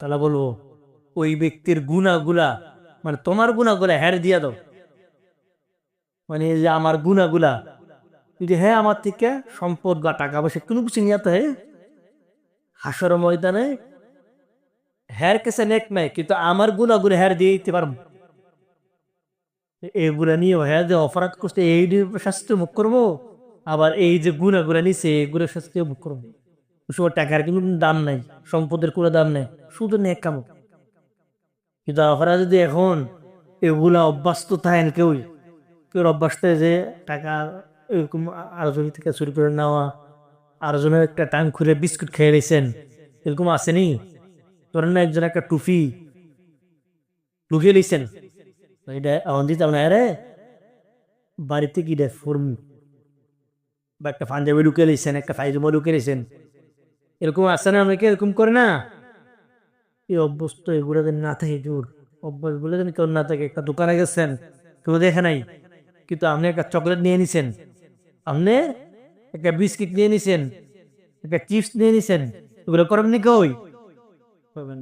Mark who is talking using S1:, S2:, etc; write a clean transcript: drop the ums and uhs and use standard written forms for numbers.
S1: তাহলে বলবো ওই ব্যক্তির গুণাগুলা, মানে তোমার গুণাগুলা হ্যার দিয়া দাও, মানে এই যে আমার গুণাগুলা, যদি হ্যাঁ আমার থেকে সম্পদ বা টাকা পয়সা কোনো কিছু নিয়ে তো হ্যাঁ হাসর ময়দানে হ্যার কাছে নেক নাই, কিন্তু আমার গুণাগুলো হ্যার দিয়ে দিতে পারবো। এগুলা নিয়ে হ্যাঁ যে অপরাধ করছে এই নিয়ে শাস্তি মুখ করবো, আবার এই যে গুণাগুলা নিছে এগুলোর শাস্তি মুখ করবো। ওই সময় টাকার কিন্তু দাম নাই, সম্পদের কোনো দাম নাই, শুধু নেক কাম। কিন্তু আপনারা যদি এখন এগুলা অভ্যস্ত থাকেন, কেউ কেউ অভ্যাস থাকে যে টাকা এরকম আরেকজন থেকে চুরি করে নেওয়া, আরেকজনের একটা টাইম খুলে বিস্কুট খেয়ে রয়েছেন, এরকম আসেনি? ধরেন না একজন একটা টুপি লুকিয়ে দিয়েছেন, এটা এখন দিতে আপনার আরে বাড়িতে কি দেখ ফর্মি বা একটা পাঞ্জাবি ঢুকে দিয়েছেন, একটা পায়জামা ঢুকে দিয়েছেন, এরকম আসে না? অনেকে এরকম করে না? এই অভ্যস্ত এগুলো যেন না থাকে, জোর অভ্যাস বলে যেন কেউ না থাকে। একটা দোকানে গেছেন, কেউ দেখে নাই, কিন্তু আপনি একটা চকলেট নিয়ে নিছেন, আপনি একটা বিস্কিট নিয়ে নিছেন, একটা চিপস নিয়ে নিছেন, এগুলো করেন নি? কই করবেন?